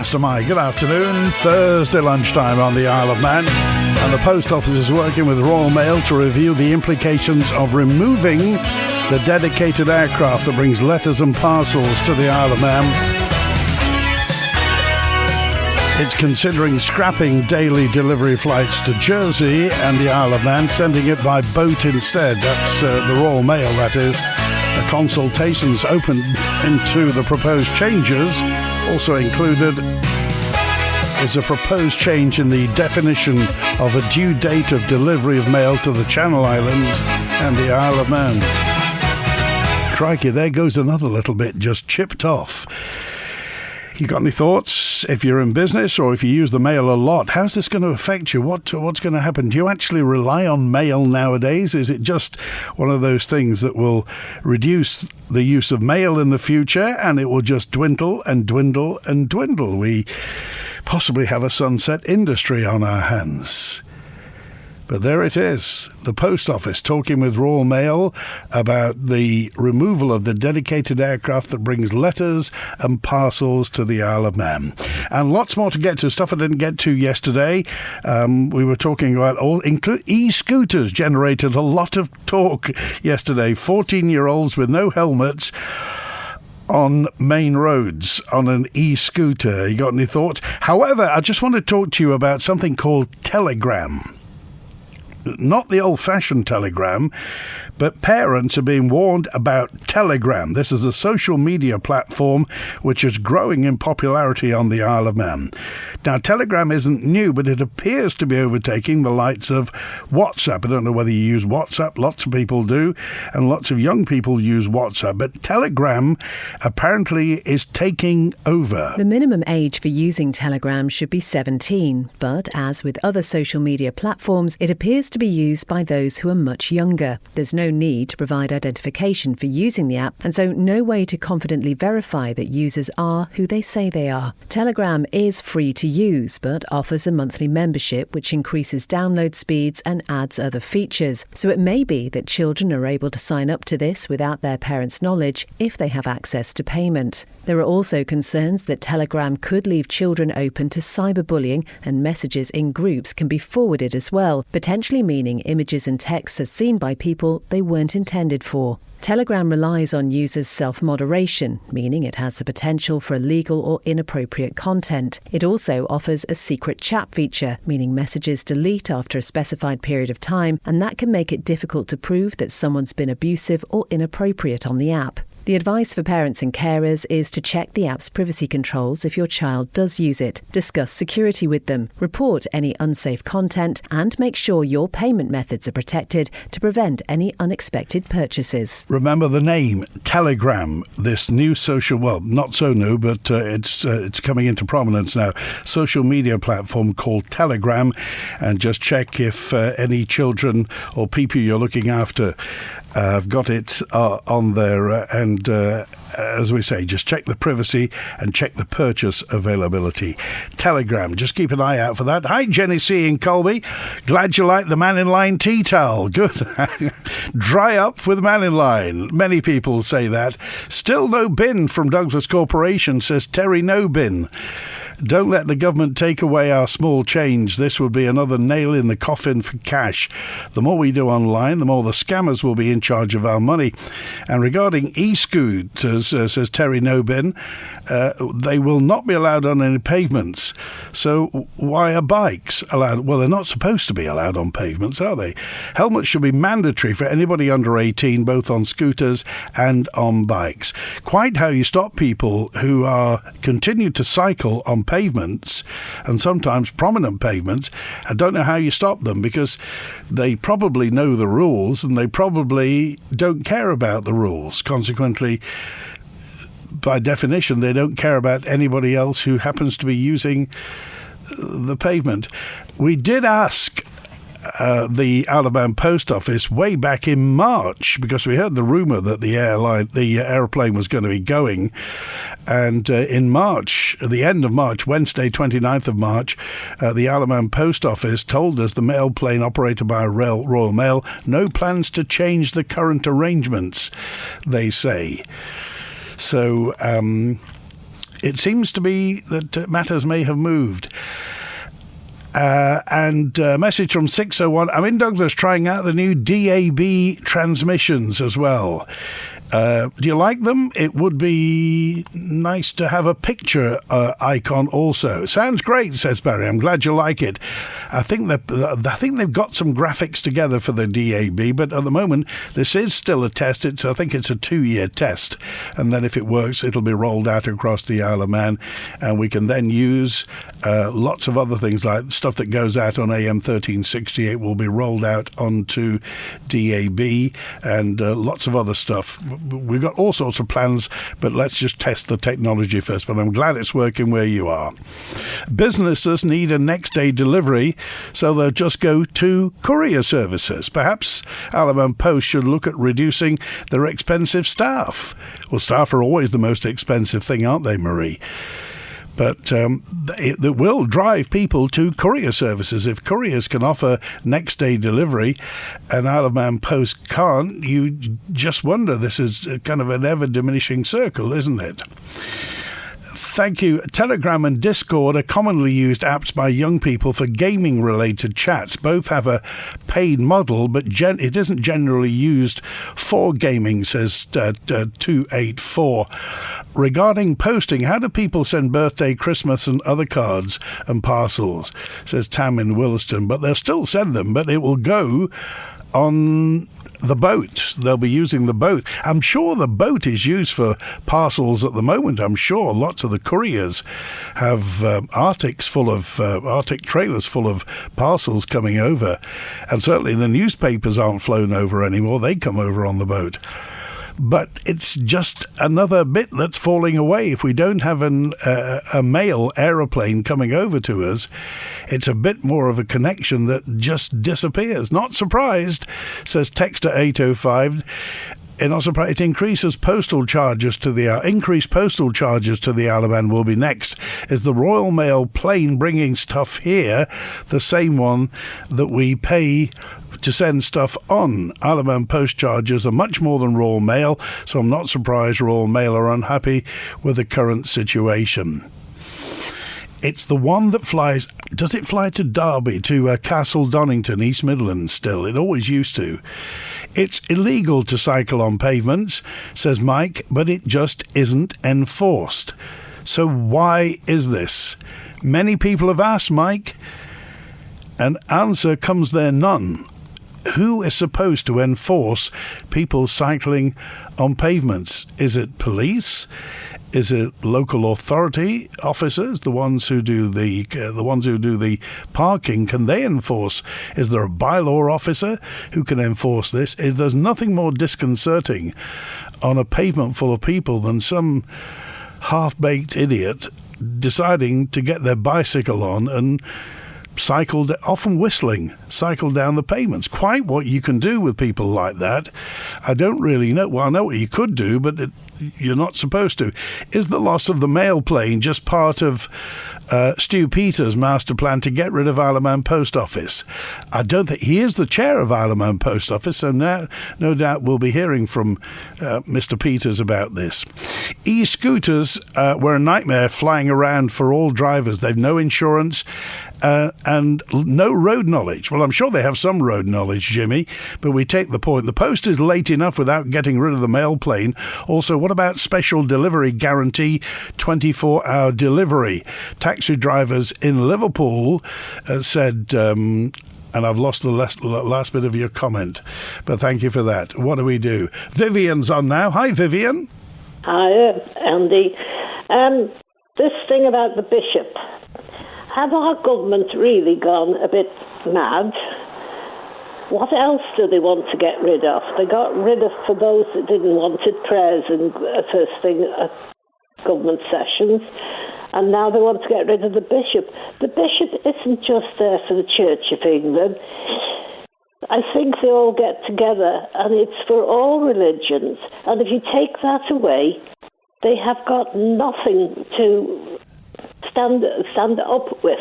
Master Mike. Good afternoon. Thursday lunchtime on the Isle of Man. And the Post Office is working with Royal Mail to review the implications of removing the dedicated aircraft that brings letters and parcels to the Isle of Man. It's considering scrapping daily delivery flights to Jersey and the Isle of Man, sending it by boat instead. That's the Royal Mail, that is. The consultations open into the proposed changes. Also included is a proposed change in the definition of a due date of delivery of mail to the Channel Islands and the Isle of Man. Crikey, there goes another little bit just chipped off. You got any thoughts? If you're in business or if you use the mail a lot, how's this going to affect you? What's going to happen? Do you actually rely on mail nowadays? Is it just one of those things that will reduce the use of mail in the future and it will just dwindle and dwindle and dwindle? We possibly have a sunset industry on our hands. But there it is, the Post Office talking with Royal Mail about the removal of the dedicated aircraft that brings letters and parcels to the Isle of Man. And lots more to get to, stuff I didn't get to yesterday. We were talking about e-scooters generated a lot of talk yesterday. 14-year-olds with no helmets on main roads on an e-scooter. You got any thoughts? However, I just want to talk to you about something called Telegram. Not the old-fashioned telegram, but parents are being warned about Telegram. This is a social media platform which is growing in popularity on the Isle of Man. Now, Telegram isn't new, but it appears to be overtaking the likes of WhatsApp. I don't know whether you use WhatsApp. Lots of people do, and lots of young people use WhatsApp. But Telegram apparently is taking over. The minimum age for using Telegram should be 17, but as with other social media platforms, it appears to be used by those who are much younger. There's no need to provide identification for using the app, and so no way to confidently verify that users are who they say they are. Telegram is free to use, but offers a monthly membership which increases download speeds and adds other features. So it may be that children are able to sign up to this without their parents' knowledge if they have access to payment. There are also concerns that Telegram could leave children open to cyberbullying, and messages in groups can be forwarded as well, potentially meaning images and texts are seen by people they weren't intended for. Telegram relies on users' self-moderation, meaning it has the potential for illegal or inappropriate content. It also offers a secret chat feature, meaning messages delete after a specified period of time, and that can make it difficult to prove that someone's been abusive or inappropriate on the app. The advice for parents and carers is to check the app's privacy controls if your child does use it, discuss security with them, report any unsafe content, and make sure your payment methods are protected to prevent any unexpected purchases. Remember the name, Telegram, this new social, well, not so new, but it's coming into prominence now, social media platform called Telegram, and just check if any children or people you're looking after have got it on there, and as we say, just check the privacy and check the purchase availability. Telegram, just keep an eye out for that. Hi, Jenny C. in Colby. Glad you like the Man in Line tea towel. Good. Dry up with Man in Line. Many people say that. Still no bin from Douglas Corporation, says Terry No Bin. Don't let the government take away our small change. This would be another nail in the coffin for cash. The more we do online, the more the scammers will be in charge of our money. And regarding e-scooters, says Terry Nobin, they will not be allowed on any pavements. So why are bikes allowed? Well, they're not supposed to be allowed on pavements, are they? Helmets should be mandatory for anybody under 18, both on scooters and on bikes. Quite how you stop people who continue to cycle on pavements, and sometimes prominent pavements, I don't know how you stop them, because they probably know the rules and they probably don't care about the rules. Consequently, by definition, they don't care about anybody else who happens to be using the pavement. We did ask the Isle of Man Post Office way back in March, because we heard the rumour that the aeroplane was going to be going, and in March, at the end of March, Wednesday 29th of March, the Isle of Man Post Office told us the mail plane operated by Royal Mail, no plans to change the current arrangements, they say. So it seems to be that matters may have moved. And a message from 601. I'm in Douglas trying out the new DAB transmissions as well. Do you like them? It would be nice to have a picture icon also. Sounds great, says Barry. I'm glad you like it. I think they've got some graphics together for the DAB, but at the moment this is still a test. I think it's a 2-year test, and then if it works, it'll be rolled out across the Isle of Man, and we can then use lots of other things like stuff that goes out on AM 1368 will be rolled out onto DAB, and lots of other stuff. We've got all sorts of plans, but let's just test the technology first. But I'm glad it's working where you are. Businesses need a next day delivery, so they'll just go to courier services. Perhaps Isle of Man Post should look at reducing their expensive staff. Well, staff are always the most expensive thing, aren't they, Marie? But it will drive people to courier services. If couriers can offer next-day delivery and Isle of Man Post can't, you just wonder. This is kind of an ever-diminishing circle, isn't it? Thank you. Telegram and Discord are commonly used apps by young people for gaming-related chats. Both have a paid model, but it isn't generally used for gaming, says 284. Regarding posting, how do people send birthday, Christmas and other cards and parcels, says Tam in Williston. But they'll still send them, but it will go on the boat. They'll be using the boat. I'm sure the boat is used for parcels at the moment. I'm sure lots of the couriers have Arctic trailers full of parcels coming over. And certainly the newspapers aren't flown over anymore. They come over on the boat. But it's just another bit that's falling away. If we don't have a mail aeroplane coming over to us, it's a bit more of a connection that just disappears. Not surprised, says Texter 805. Not surprised. It increases postal charges to the increased postal charges to the Isle of Man will be next. Is the Royal Mail plane bringing stuff here the same one that we pay to send stuff on? Isle of Man Post charges are much more than Royal Mail, so I'm not surprised Royal Mail are unhappy with the current situation. It's the one that flies. Does it fly to Derby, to Castle Donington, East Midlands still? It always used to. It's illegal to cycle on pavements, says Mike, but it just isn't enforced. So why is this? Many people have asked, Mike, and answer comes there none. Who is supposed to enforce people cycling on pavements? Is it police? Is it local authority officers, the ones who do the parking? Can they enforce? Is there a bylaw officer who can enforce this? There's nothing more disconcerting on a pavement full of people than some half-baked idiot deciding to get their bicycle on and cycled, often whistling, cycle down the pavements. Quite what you can do with people like that, I don't really know. Well, I know what you could do, but you're not supposed to. Is the loss of the mail plane just part of Stu Peters' master plan to get rid of Isle of Man Post Office? I don't think he is the chair of Isle of Man Post Office, so now no doubt we'll be hearing from Mr. Peters about this. E-scooters were a nightmare flying around for all drivers. They've no insurance and no road knowledge. Well, I'm sure they have some road knowledge, Jimmy, but we take the point. The post is late enough without getting rid of the mail plane. Also, what about special delivery guarantee, 24-hour delivery? Taxi drivers in Liverpool said, and I've lost the last bit of your comment, but thank you for that. What do we do? Vivian's on now. Hi, Vivian. Hi, Andy. This thing about the bishop. Have our government really gone a bit mad? What else do they want to get rid of? They got rid of, for those that didn't want it, prayers and first thing at government sessions, and now they want to get rid of the bishop. The bishop isn't just there for the Church of England. I think they all get together, and it's for all religions. And if you take that away, they have got nothing to stand up with.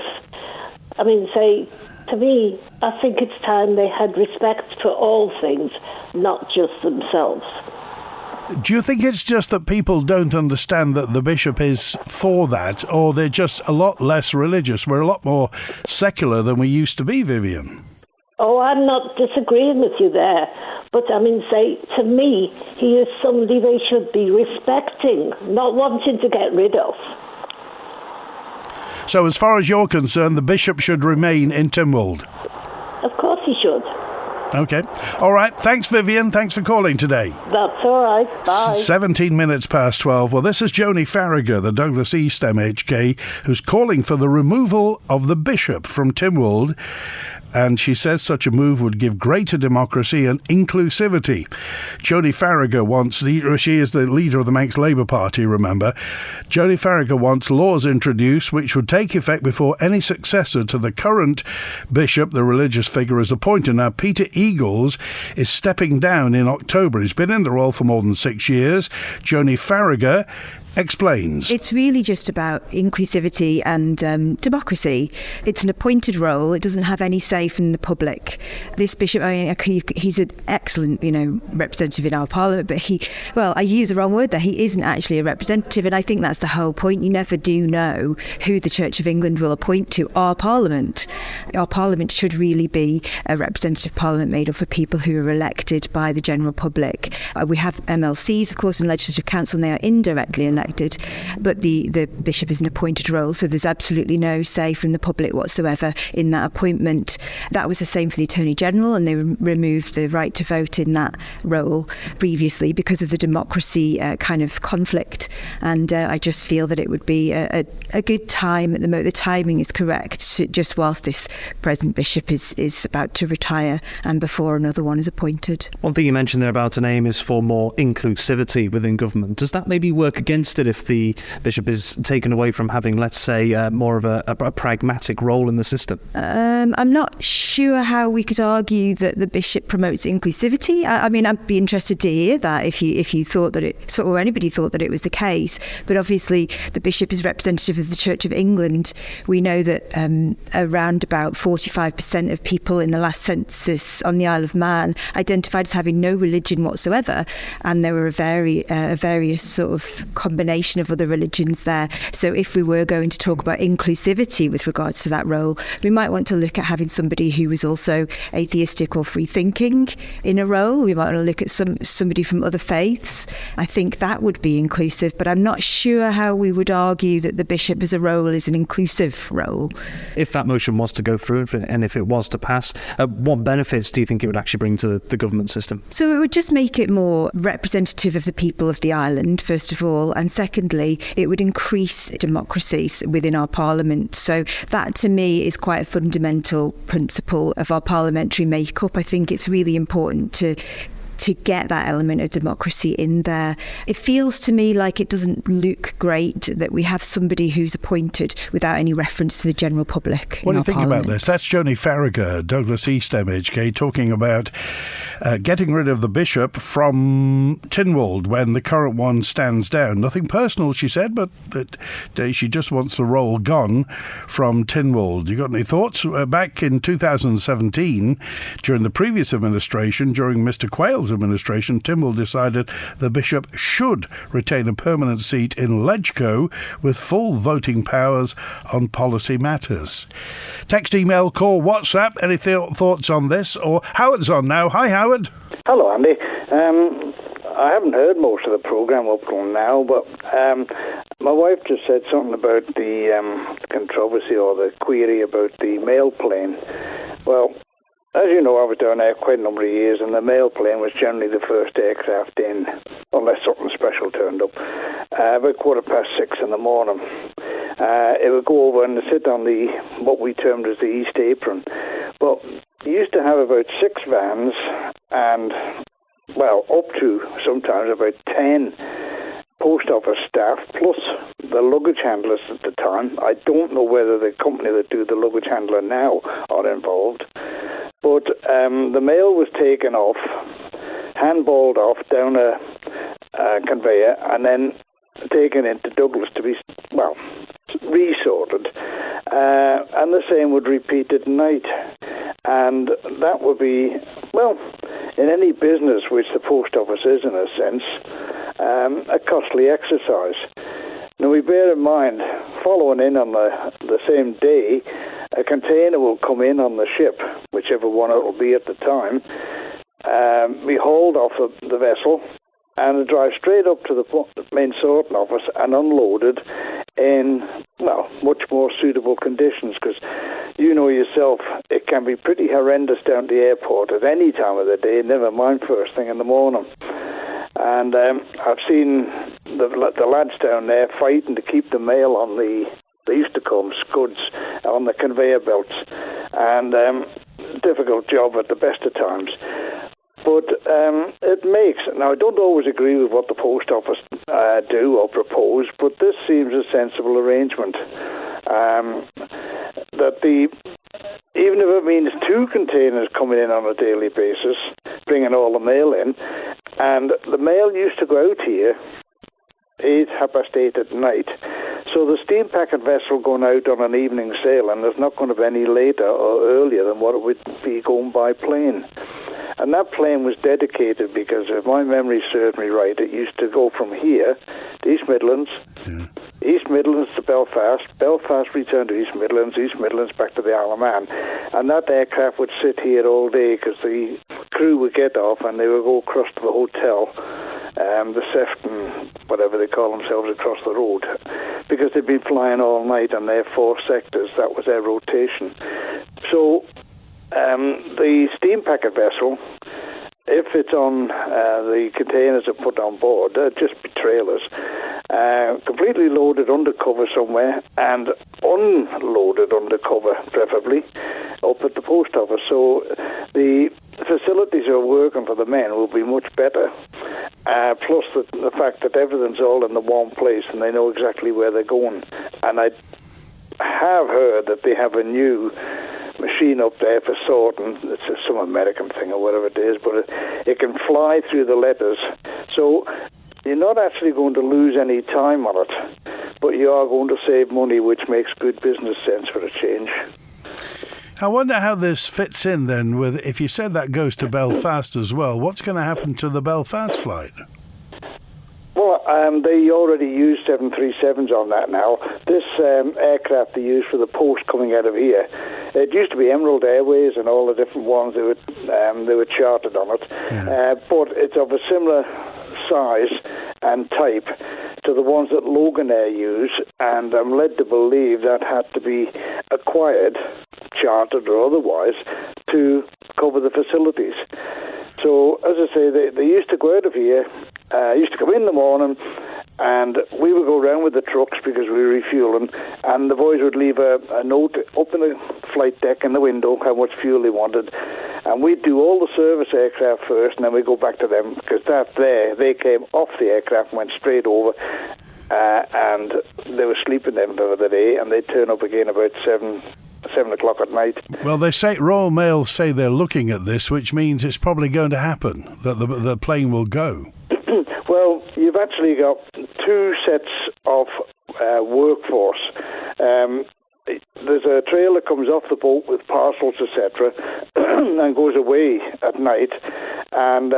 I mean, to me, I think it's time they had respect for all things, not just themselves. Do you think it's just that people don't understand that the bishop is for that, or they're just a lot less religious? We're a lot more secular than we used to be, Vivian. Oh, I'm not disagreeing with you there. But, to me, he is somebody they should be respecting, not wanting to get rid of. So as far as you're concerned, the bishop should remain in Tynwald? Of course he should. OK. All right. Thanks, Vivian. Thanks for calling today. That's all right. Bye. 17 minutes past 12. Well, this is Joni Farragher, the Douglas East MHK, who's calling for the removal of the bishop from Tynwald. And she says such a move would give greater democracy and inclusivity. Joni Farragher wants, she is the leader of the Manx Labour Party, remember. Joni Farragher wants laws introduced which would take effect before any successor to the current bishop, the religious figure, is appointed. Now, Peter Eagles is stepping down in October. He's been in the role for more than 6 years. Joni Farragher explains. It's really just about inclusivity and democracy. It's an appointed role. It doesn't have any say from the public. This bishop, he's an excellent, representative in our parliament, but I use the wrong word there. He isn't actually a representative, and I think that's the whole point. You never do know who the Church of England will appoint to our parliament. Our parliament should really be a representative parliament made up of people who are elected by the general public. We have MLCs, of course, in Legislative Council, and they are indirectly elected. But the bishop is an appointed role, so there's absolutely no say from the public whatsoever in that appointment. That was the same for the Attorney General, and they removed the right to vote in that role previously because of the democracy kind of conflict. And I just feel that it would be a good time at the moment. The timing is correct, just whilst this present bishop is about to retire and before another one is appointed. One thing you mentioned there about an aim is for more inclusivity within government. Does that maybe work against it if the bishop is taken away from having, let's say, more of a pragmatic role in the system? I'm not sure how we could argue that the bishop promotes inclusivity. I'd be interested to hear that if you thought that it, or anybody thought that it was the case. But obviously, the bishop is representative of the Church of England. We know that around about 45% of people in the last census on the Isle of Man identified as having no religion whatsoever, and there were a various sort of combination of other religions there. So if we were going to talk about inclusivity with regards to that role, we might want to look at having somebody who was also atheistic or free thinking in a role. We might want to look at somebody from other faiths. I think that would be inclusive, but I'm not sure how we would argue that the bishop as a role is an inclusive role. If that motion was to go through and if it was to pass, what benefits do you think it would actually bring to the government system? So it would just make it more representative of the people of the island, first of all, and secondly, it would increase democracy within our parliament. So that, to me, is quite a fundamental principle of our parliamentary makeup. I think it's really important to get that element of democracy in there. It feels to me like it doesn't look great that we have somebody who's appointed without any reference to the general public. What do you think about this? That's Joni Farragher, Douglas East MHK, talking about getting rid of the bishop from Tynwald when the current one stands down. Nothing personal, she said, but she just wants the role gone from Tynwald. You got any thoughts? Back in 2017, during the previous administration, during Mr. Quayle's administration, Tynwald decided the bishop should retain a permanent seat in Legco with full voting powers on policy matters. Text, email, call, WhatsApp. Any thoughts on this? Or Howard's on now. Hi, Howard. Hello, Andy. I haven't heard most of the programme up till now, but my wife just said something about the controversy or the query about the mail plane. Well, as you know, I was down there quite a number of years, and the mail plane was generally the first aircraft in, unless something special turned up, about 6:15 in the morning. It would go over and sit on what we termed as the East Apron. But you used to have about 6 vans and, up to sometimes about 10 post office staff, plus the luggage handlers at the time. I don't know whether the company that do the luggage handler now are involved. But the mail was taken off, handballed off down a conveyor, and then taken into Douglas to be, resorted. And the same would repeat at night. And that would be, in any business, which the post office is in a sense, a costly exercise. Now, we bear in mind, following in on the same day, a container will come in on the ship, whichever one it will be at the time, be hauled off the vessel and drive straight up to the main sorting office and unloaded in, well, much more suitable conditions, because you know yourself, it can be pretty horrendous down at the airport at any time of the day, never mind first thing in the morning. And I've seen the lads down there fighting to keep the mail on they used to call them scuds, on the conveyor belts. And difficult job at the best of times. But it makes, now I don't always agree with what the post office do or propose, but this seems a sensible arrangement. Even if it means 2 containers coming in on a daily basis, bringing all the mail in, and the mail used to go out here 8:30 at night. So the steam packet vessel going out on an evening sail, and there's not going to be any later or earlier than what it would be going by plane. And that plane was dedicated because, if my memory serves me right, it used to go from here to East Midlands, East Midlands to Belfast, Belfast returned to East Midlands back to the Isle of Man. And that aircraft would sit here all day because the crew would get off and they would go across to the hotel, the Sefton, whatever they call themselves, across the road, because they'd been flying all night on their 4 sectors. That was their rotation. So the steam packet vessel, if it's on the containers are put on board, they're just be trailers, completely loaded undercover somewhere and unloaded undercover, preferably, up at the post office. So the facilities are working for the men will be much better. Plus the fact that everything's all in the one place and they know exactly where they're going. And I have heard that they have a new machine up there for sorting. It's some American thing or whatever it is, but it can fly through the letters. So you're not actually going to lose any time on it, but you are going to save money, which makes good business sense for a change. I wonder how this fits in then with, if you said that goes to Belfast as well, what's going to happen to the Belfast flight? Well, they already use 737s on that now. This aircraft they use for the post coming out of here, it used to be Emerald Airways and all the different ones they were chartered on it, but it's of a similar size and type to the ones that Logan Air use, and I'm led to believe that had to be acquired, chartered or otherwise, to cover the facilities. So, as I say, they used to go out of here, used to come in the morning, and we would go around with the trucks because we were refueling, and the boys would leave a note up in the flight deck in the window how much fuel they wanted, and we'd do all the service aircraft first, and then we'd go back to them, because they came off the aircraft and went straight over, and they were sleeping there for the day, and they'd turn up again about 7 o'clock at night. Well, they say, Royal Mail say they're looking at this, which means it's probably going to happen, that the plane will go. Well, you've actually got 2 sets of workforce. There's a trailer that comes off the boat with parcels, etc., and goes away at night, and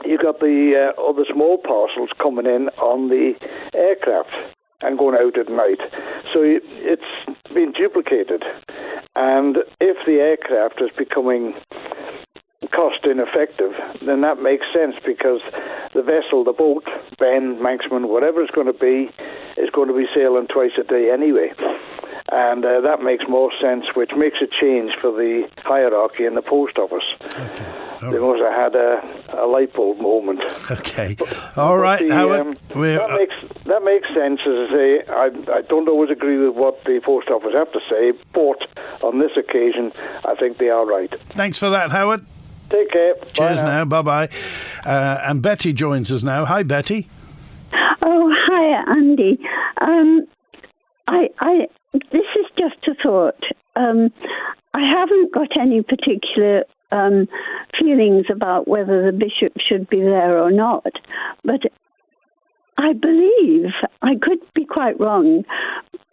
you got the other small parcels coming in on the aircraft and going out at night. So it's been duplicated. And if the aircraft is becoming cost ineffective, then that makes sense, because the vessel, the boat, Ben, Manxman, whatever it's going to be, is going to be sailing twice a day anyway. And that makes more sense, which makes a change for the hierarchy in the post office. Okay. They must have had a light bulb moment. Okay. All right, Howard. That makes sense. As I say, I don't always agree with what the post office have to say, but on this occasion, I think they are right. Thanks for that, Howard. Take care. Cheers now. Bye-bye. And Betty joins us now. Hi, Betty. Oh, hi, Andy. This is just a thought. I haven't got any particular feelings about whether the bishop should be there or not, but I believe, I could be quite wrong,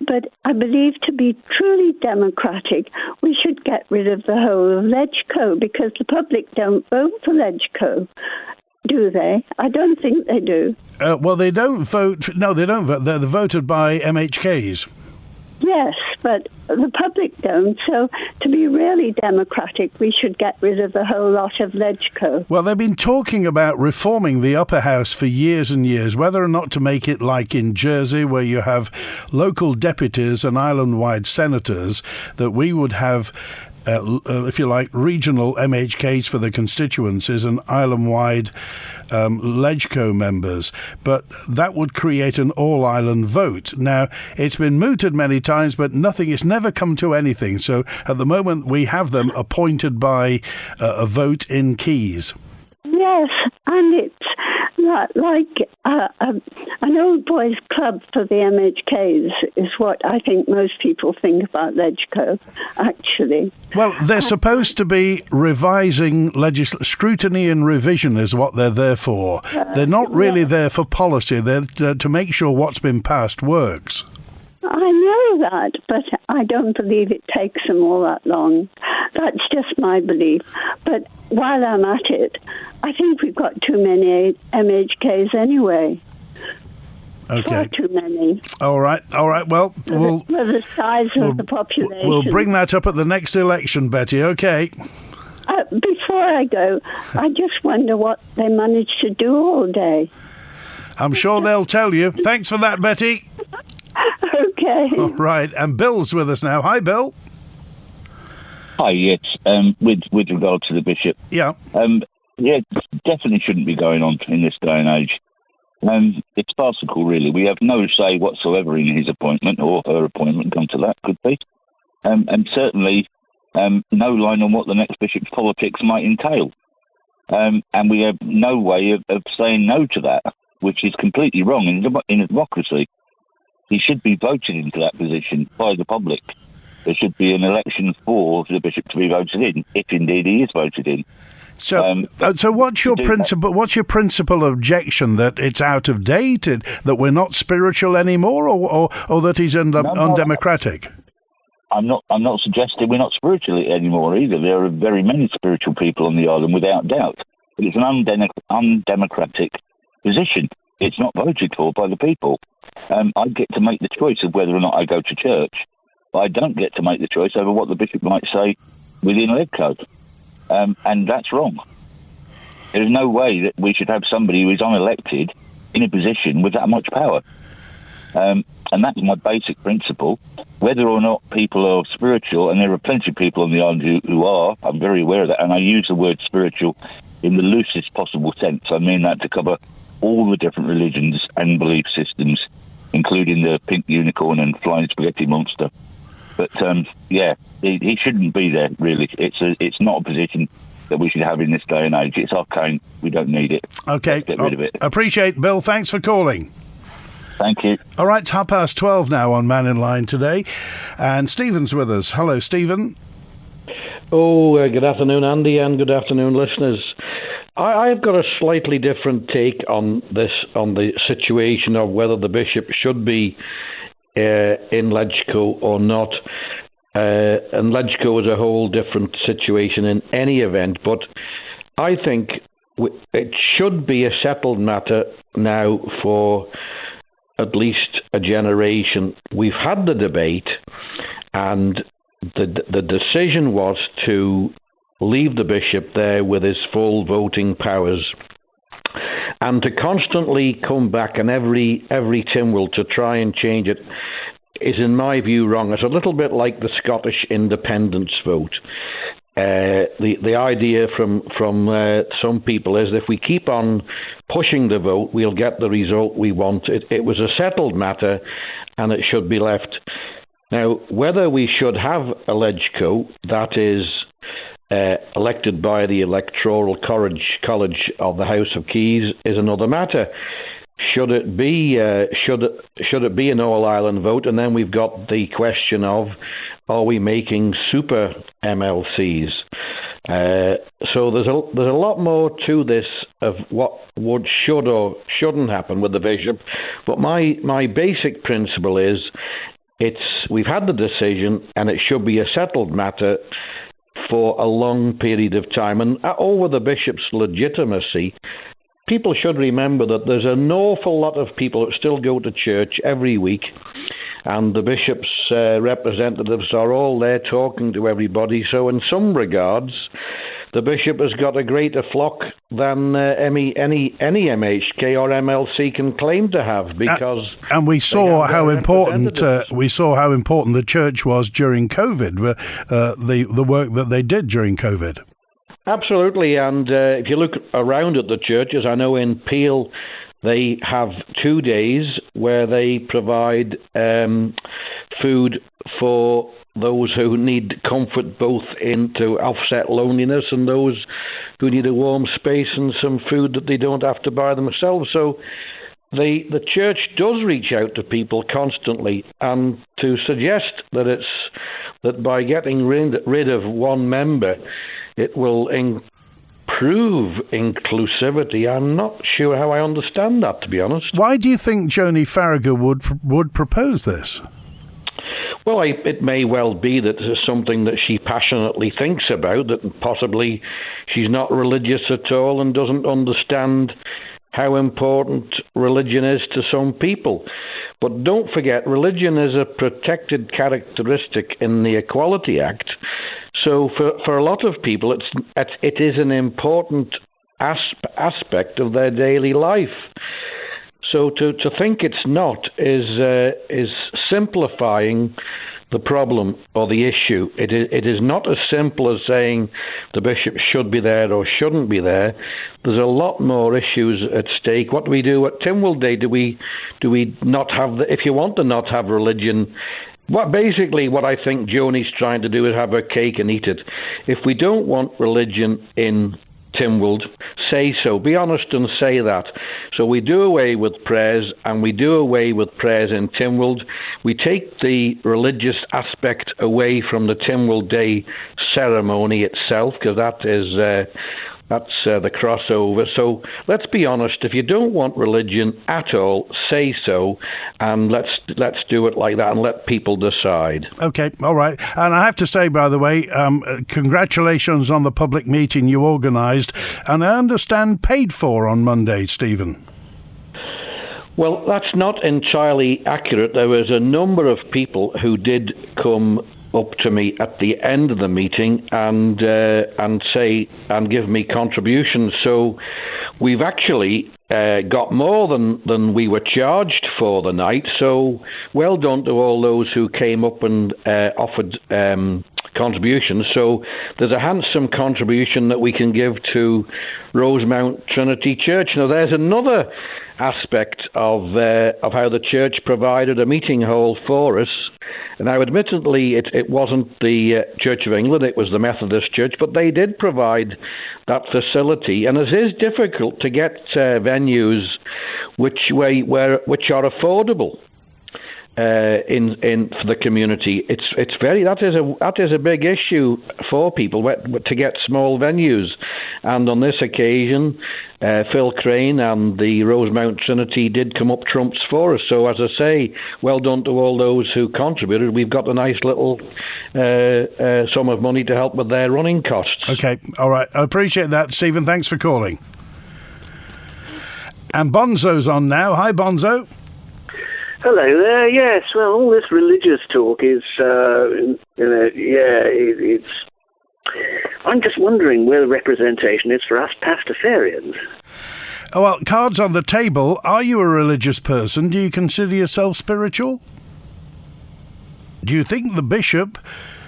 but I believe to be truly democratic, we should get rid of the whole of LegCo, because the public don't vote for LegCo. do they? I don't think they do. Well, they don't vote. No, they don't vote. They're voted by MHKs. Yes, but the public don't. So to be really democratic, we should get rid of the whole lot of LegCo. Well, they've been talking about reforming the upper house for years and years, whether or not to make it like in Jersey, where you have local deputies and island-wide senators, that we would have, if you like, regional MHKs for the constituencies and island-wide LegCo members, but that would create an all-island vote. Now, it's been mooted many times, but it's never come to anything. So at the moment, we have them appointed by a vote in Keys. Yes, and it's like an old boys' club for the MHKs is what I think most people think about LegCo, actually. Well, they're supposed to be revising scrutiny and revision is what they're there for. They're not really there for policy. They're to make sure what's been passed works. I know that, but I don't believe it takes them all that long. That's just my belief. But while I'm at it, I think we've got too many MHKs anyway. Okay. Far too many. All right. Well, for the size of the population. We'll bring that up at the next election, Betty. Okay. Before I go, I just wonder what they manage to do all day. I'm sure they'll tell you. Thanks for that, Betty. Okay. All right. And Bill's with us now. Hi, Bill. Hi, yes. With regard to the bishop. Yeah. Yeah, definitely shouldn't be going on in this day and age. It's farcical, really. We have no say whatsoever in his appointment or her appointment, come to that, could be. And certainly no line on what the next bishop's politics might entail. And we have no way of saying no to that, which is completely wrong in a democracy. He should be voted into that position by the public. There should be an election for the bishop to be voted in, if indeed he is voted in. So what's your principal? What's your principal objection? That it's out of date, that we're not spiritual anymore, or that he's undemocratic? I'm not suggesting we're not spiritual anymore either. There are very many spiritual people on the island, without doubt. But it's an undemocratic position. It's not voted for by the people. I get to make the choice of whether or not I go to church, but I don't get to make the choice over what the bishop might say within LegCo. And that's wrong. There's no way that we should have somebody who is unelected in a position with that much power. And that's my basic principle. Whether or not people are spiritual, and there are plenty of people on the island who are, I'm very aware of that, and I use the word spiritual in the loosest possible sense. I mean that to cover all the different religions and belief systems, including the pink unicorn and flying spaghetti monster. But he shouldn't be there, really. It's not a position that we should have in this day and age. It's arcane. We don't need it. Okay. Let's get rid of it. Appreciate, Bill. Thanks for calling. Thank you. All right, it's 12:30 now on Man in Line today. And Stephen's with us. Hello, Stephen. Good afternoon, Andy, and good afternoon, listeners. I've got a slightly different take on the situation of whether the bishop should be in LegCo or not. And LegCo is a whole different situation in any event, but I think it should be a settled matter now for at least a generation. We've had the debate, and the decision was to leave the bishop there with his full voting powers, and to constantly come back and every Tynwald to try and change it is, in my view, wrong. It's a little bit like the Scottish independence vote. The idea from some people is if we keep on pushing the vote, we'll get the result we want. It was a settled matter, and it should be left. Now, whether we should have a LegCo that is elected by the Electoral College of the House of Keys is another matter. Should it be an all-island vote? And then we've got the question of, are we making super MLCs? So there's a lot more to this of what should or shouldn't happen with the bishop. But my basic principle is we've had the decision, and it should be a settled matter for a long period of time. And over the bishop's legitimacy, people should remember that there's an awful lot of people that still go to church every week, and the bishop's representatives are all there talking to everybody. So in some regards, the bishop has got a greater flock than any MHK or MLC can claim to have, because and we saw how important the church was during COVID, the work that they did during COVID. Absolutely, and if you look around at the churches, I know in Peel they have 2 days where they provide food for those who need comfort, both to offset loneliness, and those who need a warm space and some food that they don't have to buy themselves. So the church does reach out to people constantly, and to suggest that by getting rid of one member it will improve inclusivity, I'm not sure how I understand that, to be honest. Why do you think Joni Farragher would propose this? Well, it may well be that it's something that she passionately thinks about, that possibly she's not religious at all and doesn't understand how important religion is to some people. But don't forget, religion is a protected characteristic in the Equality Act. So for a lot of people, it is an important aspect of their daily life. So to think it's not is simplifying the problem or the issue. It is not as simple as saying the bishop should be there or shouldn't be there. There's a lot more issues at stake. What do we do at Tynwald Day? Do we not have if you want to not have religion? What I think Joni's trying to do is have her cake and eat it. If we don't want religion in Tynwald, say so. Be honest and say that. So we do away with prayers, and we do away with prayers in Tynwald. We take the religious aspect away from the Tynwald Day ceremony itself, because that's the crossover. So let's be honest. If you don't want religion at all, say so, and let's do it like that and let people decide. Okay, all right. And I have to say, by the way, congratulations on the public meeting you organised, and I understand paid for on Monday, Stephen. Well, that's not entirely accurate. There was a number of people who did come up to me at the end of the meeting and give me contributions. So we've actually got more than we were charged for the night. So well done to all those who came up and offered contributions. So there's a handsome contribution that we can give to Rosemount Trinity Church. Now there's another aspect of how the church provided a meeting hall for us. Now, admittedly, it wasn't the Church of England, it was the Methodist Church, but they did provide that facility. And it is difficult to get venues which are affordable for the community. That is a big issue for people to get small venues. And on this occasion, Phil Crane and the Rosemount Trinity did come up trumps for us. So, as I say, well done to all those who contributed. We've got a nice little sum of money to help with their running costs. Okay, all right. I appreciate that, Stephen. Thanks for calling. And Bonzo's on now. Hi, Bonzo. Hello there. Yes, well, all this religious talk is, it's. I'm just wondering where the representation is for us Pastafarians. Well, cards on the table. Are you a religious person? Do you consider yourself spiritual? Do you think the bishop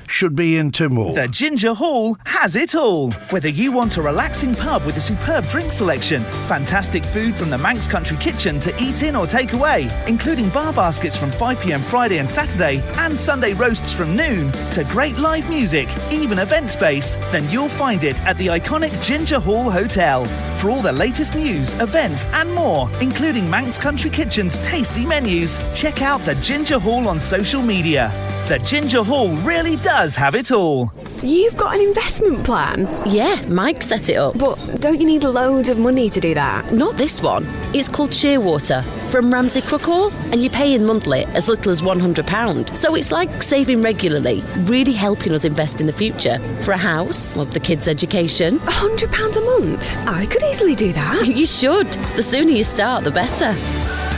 should be in Tynwald? The Ginger Hall has it all. Whether you want a relaxing pub with a superb drink selection, fantastic food from the Manx Country Kitchen to eat in or take away, including bar baskets from 5 p.m. Friday and Saturday, and Sunday roasts from noon, to great live music, even event space, then you'll find it at the iconic Ginger Hall Hotel. For all the latest news, events and more, including Manx Country Kitchen's tasty menus, check out the Ginger Hall on social media. The Ginger Hall really does does have it all. You've got an investment plan? Yeah, Mike set it up. But don't you need loads of money to do that? Not this one. It's called Shearwater from Ramsey Crookall, and you pay in monthly as little as £100. So it's like saving regularly, really helping us invest in the future. For a house, or the kids' education. £100 a month? I could easily do that. You should. The sooner you start, the better.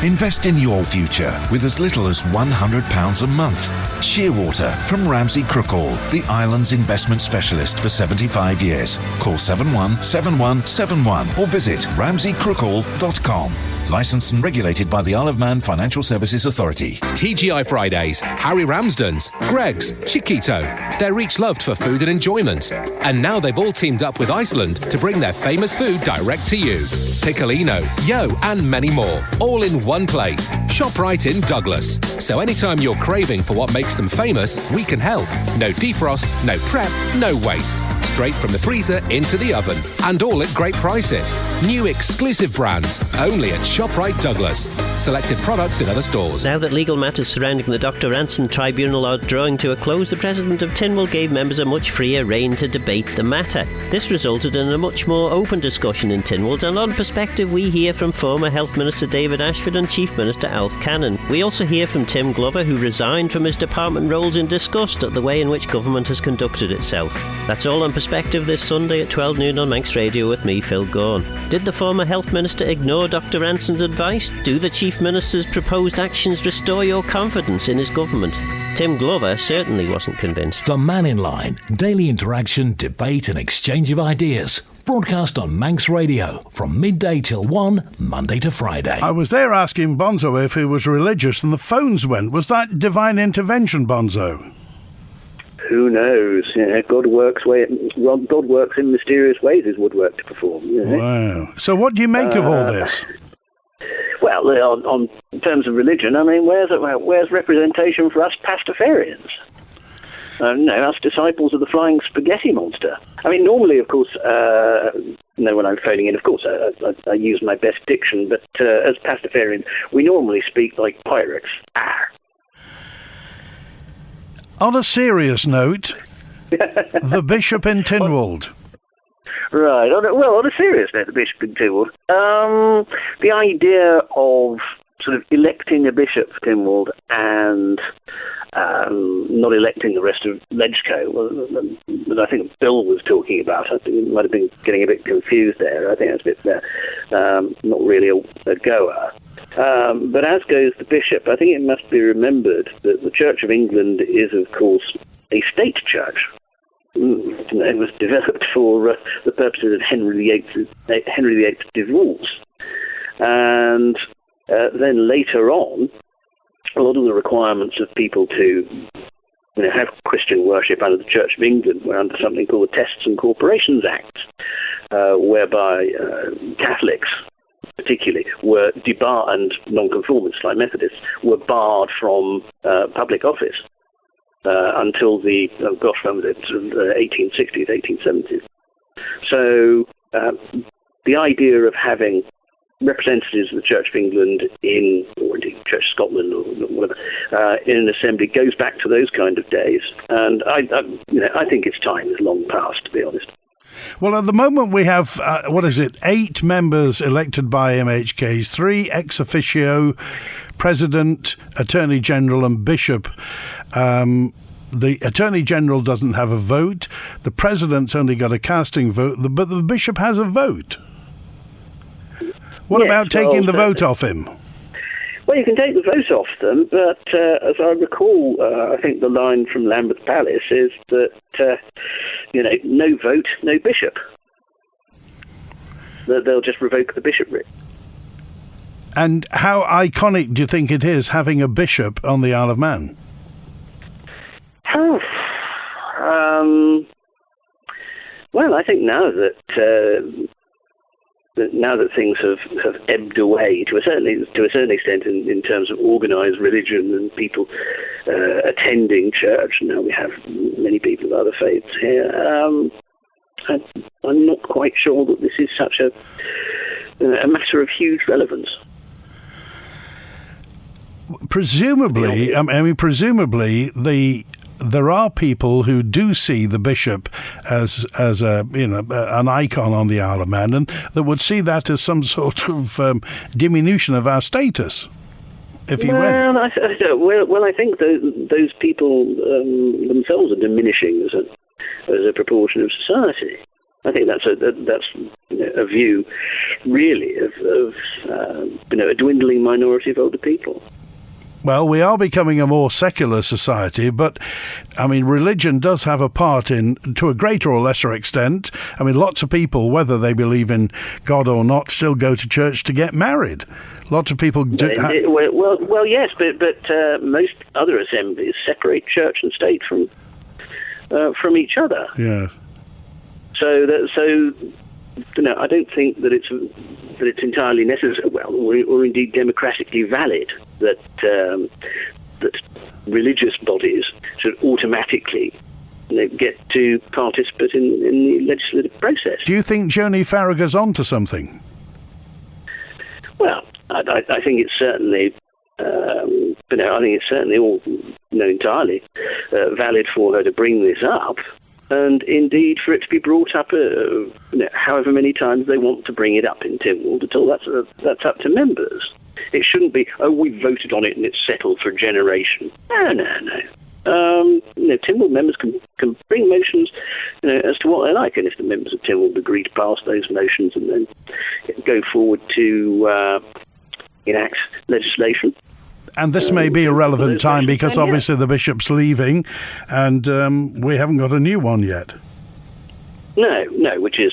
Invest in your future with as little as £100 a month. Shearwater from Ramsey Crookall, the island's investment specialist for 75 years. Call 717171 or visit ramseycrookall.com. Licensed and regulated by the Isle of Man Financial Services Authority. TGI Fridays, Harry Ramsden's, Greg's, Chiquito. They're each loved for food and enjoyment. And now they've all teamed up with Iceland to bring their famous food direct to you. Piccolino, Yo, and many more. All in one place. Shop right in Douglas. So anytime you're craving for what makes them famous, we can help. No defrost, no prep, no waste. Straight from the freezer into the oven. And all at great prices. New exclusive brands, only at ShopRite Douglas. Selected products in other stores. Now that legal matters surrounding the Dr. Ranson Tribunal are drawing to a close, the President of Tynwald gave members a much freer rein to debate the matter. This resulted in a much more open discussion in Tynwald, and on Perspective we hear from former Health Minister David Ashford and Chief Minister Alf Cannon. We also hear from Tim Glover, who resigned from his department roles in disgust at the way in which government has conducted itself. That's all on Perspective this Sunday at 12 noon on Manx Radio with me, Phil Gorn. Did the former Health Minister ignore Dr. Ranson's advice? Do the Chief Minister's proposed actions restore your confidence in his government? Tim Glover certainly wasn't convinced. The Man in Line. Daily interaction, debate and exchange of ideas. Broadcast on Manx Radio from midday till 1, Monday to Friday. I was there asking Bonzo if he was religious and the phones went. Was that divine intervention, Bonzo? Who knows? God works in mysterious ways, his woodwork to perform. Wow. So what do you make of all this? Well, on terms of religion, I mean, where's representation for us Pastafarians? Us disciples of the flying spaghetti monster. I mean, normally, of course, when I'm phoning in, of course, I use my best diction, but as Pastafarians, we normally speak like pirates. On a serious note, the Bishop in Tynwald. Right. On a serious note, the Bishop in Tynwald. The idea of sort of electing a bishop for Tynwald and not electing the rest of Legco, that I think Bill was talking about. I think he might have been getting a bit confused there. I think that's a bit not really a goer. But as goes the bishop, I think it must be remembered that the Church of England is, of course, a state church. It was developed for the purposes of Henry VIII's divorce. And then later on, a lot of the requirements of people to have Christian worship under the Church of England were under something called the Tests and Corporations Act, whereby Catholics, particularly, were debarred, and non-conformists like Methodists were barred from public office until the 1860s, 1870s. So the idea of having representatives of the Church of England or indeed Church of Scotland or whatever, in an assembly goes back to those kind of days. And I think its time is long past, to be honest. Well, at the moment we have, 8 members elected by MHKs, 3 ex officio, President, Attorney General and Bishop. The Attorney General doesn't have a vote. The President's only got a casting vote, but the Bishop has a vote. What about taking the vote off him? Well, you can take the vote off them, but as I recall, I think the line from Lambeth Palace is that, no vote, no bishop. That they'll just revoke the bishopric. And how iconic do you think it is having a bishop on the Isle of Man? Well, I think now that things have ebbed away to a certain extent in terms of organised religion and people attending church, now we have many people of other faiths here. I'm not quite sure that this is such a matter of huge relevance. Presumably, the there are people who do see the bishop as an icon on the Isle of Man, and that would see that as some sort of diminution of our status. If he went. I think those people themselves are diminishing as a proportion of society. I think that's a view, really, of a dwindling minority of older people. Well, we are becoming a more secular society, but, I mean, religion does have a part to a greater or lesser extent. I mean, lots of people, whether they believe in God or not, still go to church to get married. Lots of people do. Well, yes, but most other assemblies separate church and state from each other. Yeah. So I don't think that it's entirely necessary, or indeed democratically valid, that religious bodies should automatically get to participate in the legislative process. Do you think Joni Farragher's onto something? Well, I think it's certainly. I think it's certainly all entirely valid for her to bring this up. And indeed, for it to be brought up, however many times they want to bring it up in Tynwald at all, that's up to members. It shouldn't be, we voted on it and it's settled for a generation. No. Tynwald members can bring motions, as to what they like, and if the members of Tynwald agree to pass those motions and then go forward to enact legislation. And this may be a relevant time because obviously the bishop's leaving and we haven't got a new one yet. No, which is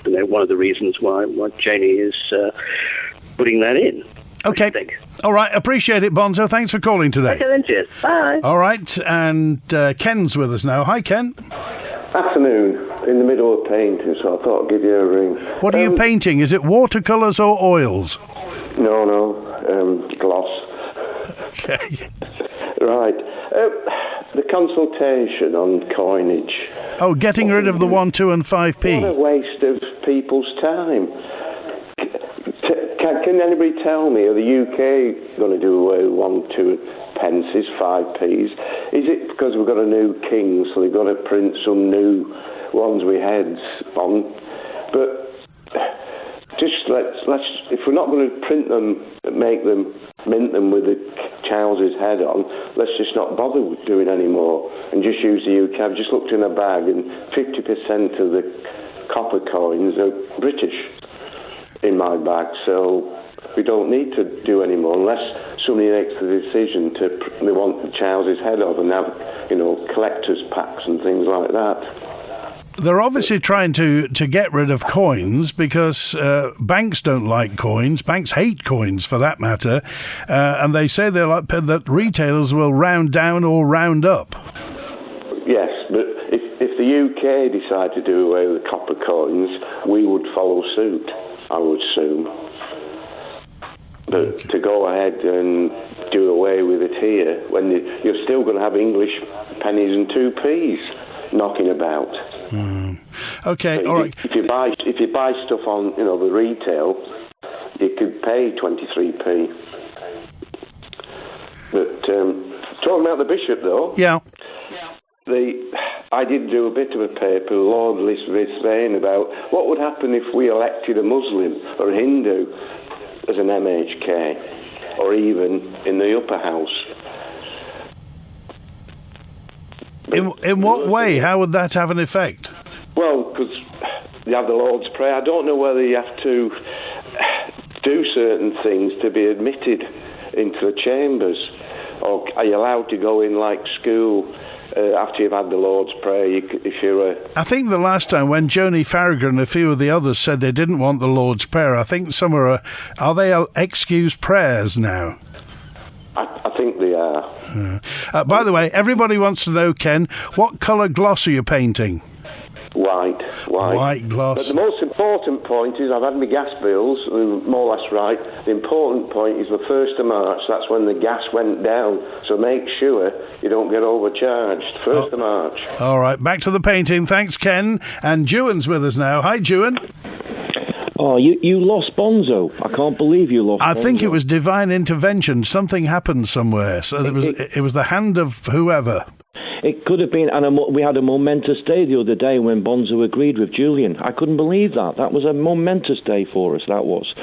one of the reasons why Joni is putting that in. Okay. All right. Appreciate it, Bonzo. Thanks for calling today. Okay, then, cheers. Bye. All right. And Ken's with us now. Hi, Ken. Afternoon. In the middle of painting, so I thought I'd give you a ring. What are you painting? Is it watercolours or oils? No, gloss. Okay. Right. The consultation on coinage. Oh, getting rid of the 1, 2 and 5p. What a waste of people's time. Can anybody tell me, are the UK going to do away with 1, 2 pences, 5p's? Is it because we've got a new king, so they've got to print some new ones with heads on? But just let's if we're not going to print them, mint them with the Charles's head on, let's just not bother doing any more and just use the UK. I've just looked in a bag and 50% of the copper coins are British in my bag, so we don't need to do any more unless somebody makes the decision they want the Charles's head off and have, collector's packs and things like that. They're obviously trying to get rid of coins because banks don't like coins. Banks hate coins, for that matter. And they say that retailers will round down or round up. Yes, but if the UK decide to do away with copper coins, we would follow suit, I would assume. But to go ahead and do away with it here, when you're still going to have English pennies and 2p's knocking about. Okay, so all right. If you buy stuff on the retail, you could pay 23p. But talking about the bishop, though. Yeah. I did do a bit of a paper, Lord Lisbeth, about what would happen if we elected a Muslim or a Hindu as an MHK, or even in the upper house. In what way? How would that have an effect? Well, because you have the Lord's Prayer. I don't know whether you have to do certain things to be admitted into the chambers, or are you allowed to go in like school after you've had the Lord's Prayer? I think the last time when Joni Farragher and a few of the others said they didn't want the Lord's Prayer, I think some are they excused prayers now? I think they are. By the way, everybody wants to know, Ken, what colour gloss are you painting? White. White gloss. But the most important point is I've had my gas bills, more or less right. The important point is the 1st of March, that's when the gas went down. So make sure you don't get overcharged. 1st of March. All right, back to the painting. Thanks, Ken. And Juan's with us now. Hi, Juan. Oh, you lost Bonzo. I can't believe you lost Bonzo. I think it was divine intervention. Something happened somewhere. So it was the hand of whoever. it could have been, and we had a momentous day the other day when Bonzo agreed with Julian. I couldn't believe that. That was a momentous day for us, that was.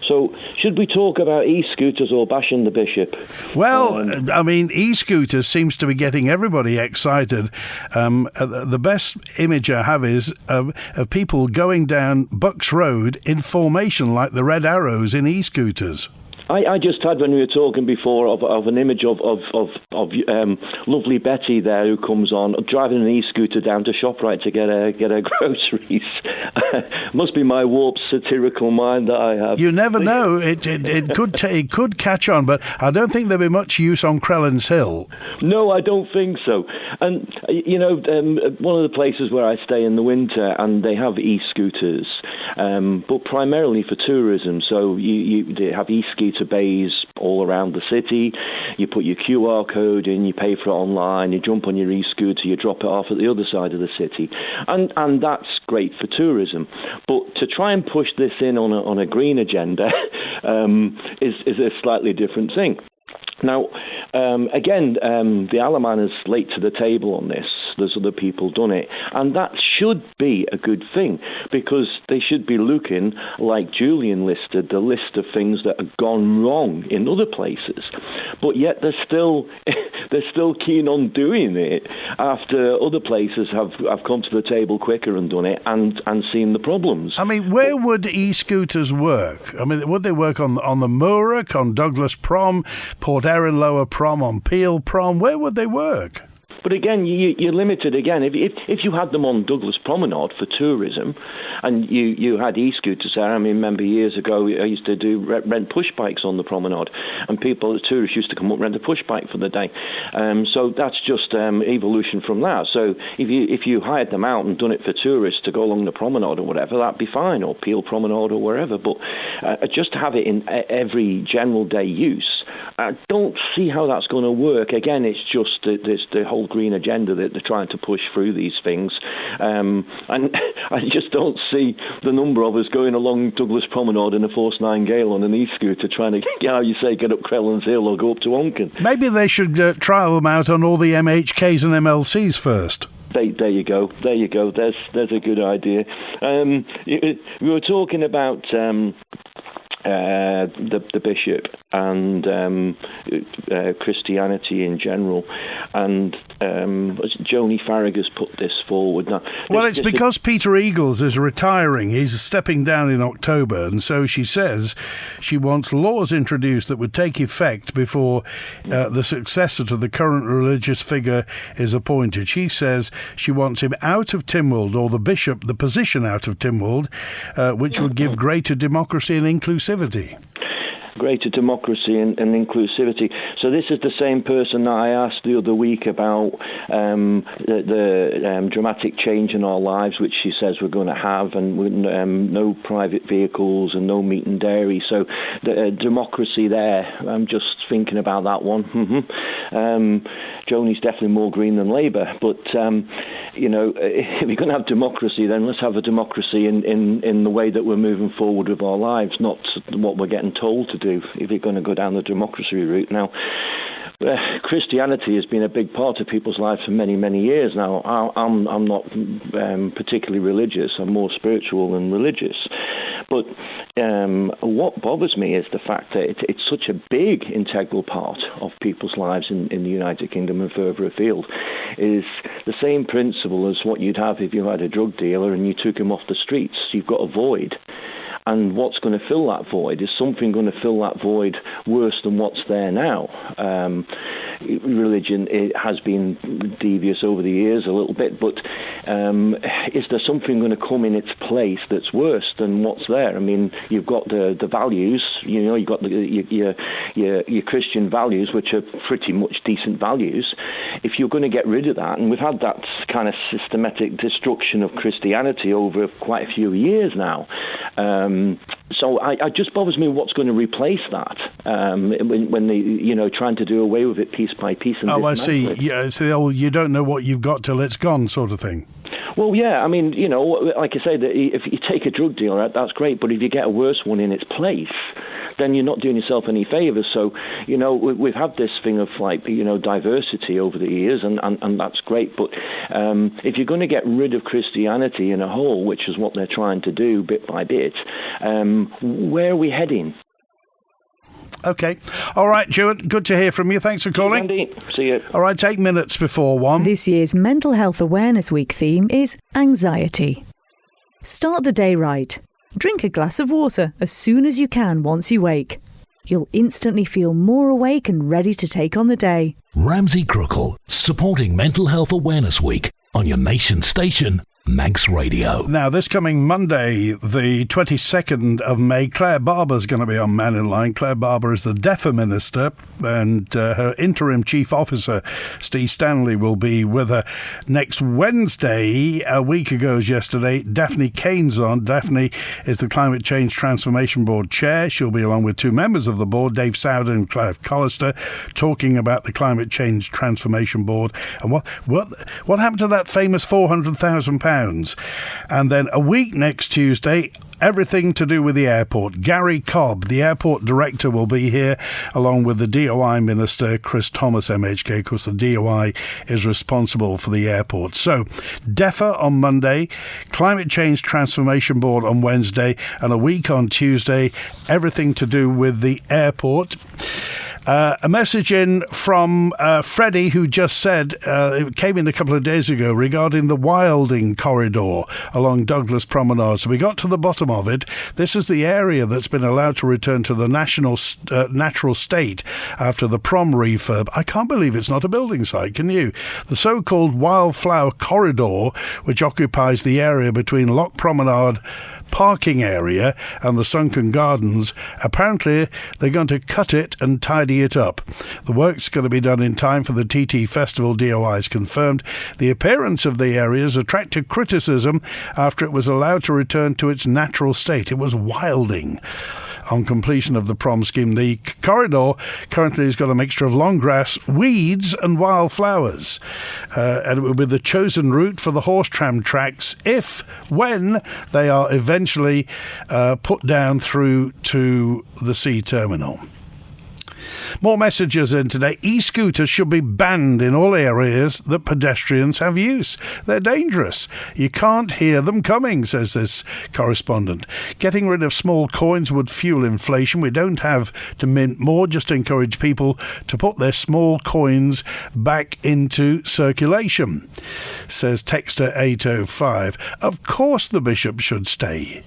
So, should we talk about e-scooters or bashing the bishop? Well, I mean, e-scooters seems to be getting everybody excited. The best image I have is of people going down Bucks Road in formation like the red arrows in e-scooters. I just had, when we were talking before, of an image of lovely Betty there who comes on driving an e-scooter down to ShopRite to get her groceries. Must be my warped satirical mind that I have. You never know. It could catch on, but I don't think there'll be much use on Crellins Hill. No, I don't think so. And one of the places where I stay in the winter, and they have e-scooters, but primarily for tourism. So they have e-scooter bays all around the city. You put your QR code in, you pay for it online, you jump on your e-scooter, you drop it off at the other side of the city, and that's great for tourism. But to try and push this in on a green agenda is a slightly different thing. Now, again, the Alaman is late to the table on this. There's other people done it. And that should be a good thing, because they should be looking, like Julian listed, the list of things that have gone wrong in other places. But yet they're still keen on doing it after other places have come to the table quicker and done it and seen the problems. I mean, where would e-scooters work? I mean, would they work on the Moorach, on Douglas Prom, Port Erin Lower Prom, on Peel Prom? Where would they work? But again, you're limited again. If you had them on Douglas Promenade for tourism, and you had e-scooters there, I mean, remember years ago I used to do rent push bikes on the promenade, and tourists used to come up, rent a push bike for the day. So that's just evolution from that. So if you hired them out and done it for tourists to go along the promenade or whatever, that'd be fine, or Peel Promenade or wherever. But just to have it in every general day use, I don't see how that's going to work. Again, it's just the whole green agenda that they're trying to push through these things. And I just don't see the number of us going along Douglas Promenade in a Force 9 Gale on an e-scooter trying to, get up Crellins Hill or go up to Onken. Maybe they should trial them out on all the MHKs and MLCs first. There you go. There's a good idea. We were talking about the bishop and Christianity in general, and Joni Farragher's put this forward. Now, well, it's because Peter Eagles is retiring. He's stepping down in October, and so she says she wants laws introduced that would take effect before the successor to the current religious figure is appointed. She says she wants him out of Tynwald, or the bishop, the position out of Tynwald, which would give greater democracy and inclusivity. Greater democracy and inclusivity. So this is the same person that I asked the other week about the dramatic change in our lives, which she says we're going to have, and no private vehicles and no meat and dairy. So the democracy there, I'm just thinking about that one. Joni's definitely more Green than Labour, but if you're going to have democracy, then let's have a democracy in the way that we're moving forward with our lives, not what we're getting told to do, if you're going to go down the democracy route. Now, Christianity has been a big part of people's lives for many, many years now. I'm not particularly religious. I'm more spiritual than religious. But what bothers me is the fact that it's such a big integral part of people's lives in the United Kingdom and further afield. Is the same principle as what you'd have if you had a drug dealer and you took him off the streets. You've got a void. And what's going to fill that void? Is something going to fill that void worse than what's there now? Religion, it has been devious over the years a little bit, but is there something going to come in its place that's worse than what's there? I mean, you've got the values, you've got your Christian values, which are pretty much decent values. If you're going to get rid of that, and we've had that kind of systematic destruction of Christianity over quite a few years now, so it just bothers me what's going to replace that when they, trying to do away with it piece by piece. And I see. Yeah, it's the old "you don't know what you've got till it's gone" sort of thing. Well, yeah, I mean, like I say, that if you take a drug dealer out, that's great, but if you get a worse one in its place, then you're not doing yourself any favours. So, we've had this thing of diversity over the years, and that's great. But if you're going to get rid of Christianity in a whole, which is what they're trying to do bit by bit, where are we heading? Okay. All right, Jewett, good to hear from you. Thanks for calling. Andy, see you. All right, 8 minutes before 1. This year's Mental Health Awareness Week theme is anxiety. Start the day right. Drink a glass of water as soon as you can once you wake. You'll instantly feel more awake and ready to take on the day. Ramsey Crookall, supporting Mental Health Awareness Week on your nation station, Manx Radio. Now, this coming Monday, the 22nd of May, Claire Barber's going to be on Man in Line. Claire Barber is the DEFA Minister, and her interim Chief Officer, Steve Stanley, will be with her next Wednesday. A week ago as yesterday, Daphne Kane's on. Daphne is the Climate Change Transformation Board Chair. She'll be along with two members of the board, Dave Sowden and Clive Collister, talking about the Climate Change Transformation Board and what happened to that famous £400,000. And then a week next Tuesday, everything to do with the airport. Gary Cobb, the airport director, will be here along with the DOI Minister, Chris Thomas, MHK. Of course, the DOI is responsible for the airport. So, DEFA on Monday, Climate Change Transformation Board on Wednesday, and a week on Tuesday, everything to do with the airport. A message in from Freddie, who just said, it came in a couple of days ago, regarding the Wilding corridor along Douglas Promenade. So we got to the bottom of it. This is the area that's been allowed to return to the natural state after the prom refurb. I can't believe it's not a building site, can you? The so-called Wildflower Corridor, which occupies the area between Loch Promenade parking area and the Sunken Gardens, apparently they're going to cut it and tidy it up. The work's going to be done in time for the TT Festival, DOI has confirmed. The appearance of the areas attracted criticism after it was allowed to return to its natural state. It was wilding. On completion of the prom scheme, the corridor currently has got a mixture of long grass, weeds and wildflowers, and it will be the chosen route for the horse tram tracks when they are eventually put down through to the sea terminal. More messages in today. E-scooters should be banned in all areas that pedestrians have use. They're dangerous. You can't hear them coming, says this correspondent. Getting rid of small coins would fuel inflation. We don't have to mint more, just encourage people to put their small coins back into circulation, says Texter 805. Of course the bishop should stay.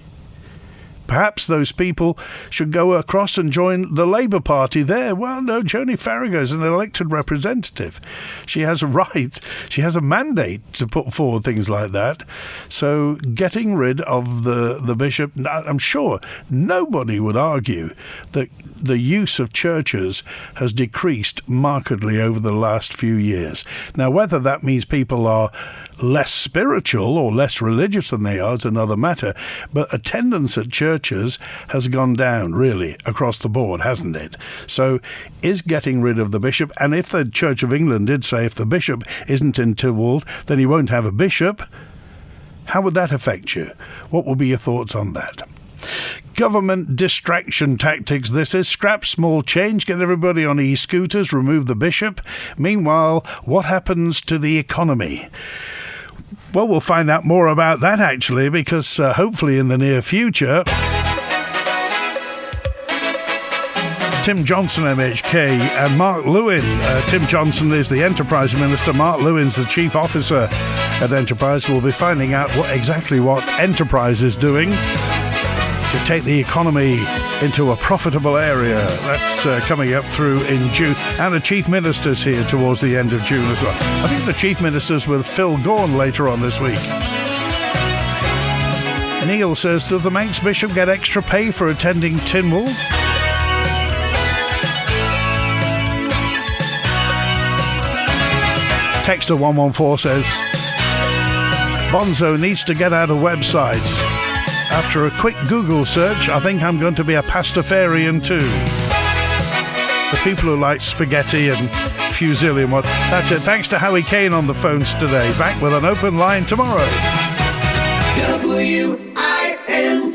Perhaps those people should go across and join the Labour Party there. Well, no, Joni Farrago is an elected representative. She has a right, she has a mandate to put forward things like that. So getting rid of the bishop, I'm sure nobody would argue that the use of churches has decreased markedly over the last few years. Now, whether that means people are less spiritual or less religious than they are is another matter, but attendance at churches has gone down really across the board, hasn't it? So is getting rid of the bishop, and if the Church of England did say if the bishop isn't in Tynwald, then he won't have a bishop, how would that affect you? What would be your thoughts on that? Government distraction tactics. This is scrap small change, get everybody on e-scooters, remove the bishop. Meanwhile, what happens to the economy? Well, we'll find out more about that, actually, because hopefully in the near future, Tim Johnson, MHK, and Mark Lewin. Tim Johnson is the Enterprise Minister. Mark Lewin's the Chief Officer at Enterprise. We'll be finding out exactly what Enterprise is doing to take the economy into a profitable area. That's coming up through in June. And the Chief Minister's here towards the end of June as well. I think the Chief Minister's with Phil Gorn later on this week. Neil says, does the Manx Bishop get extra pay for attending Tynwald? Texter 114 says, Bonzo needs to get out of websites. After a quick Google search, I think I'm going to be a pastafarian too. The people who like spaghetti and fusilli and what. That's it. Thanks to Howie Kane on the phones today. Back with an open line tomorrow. WINT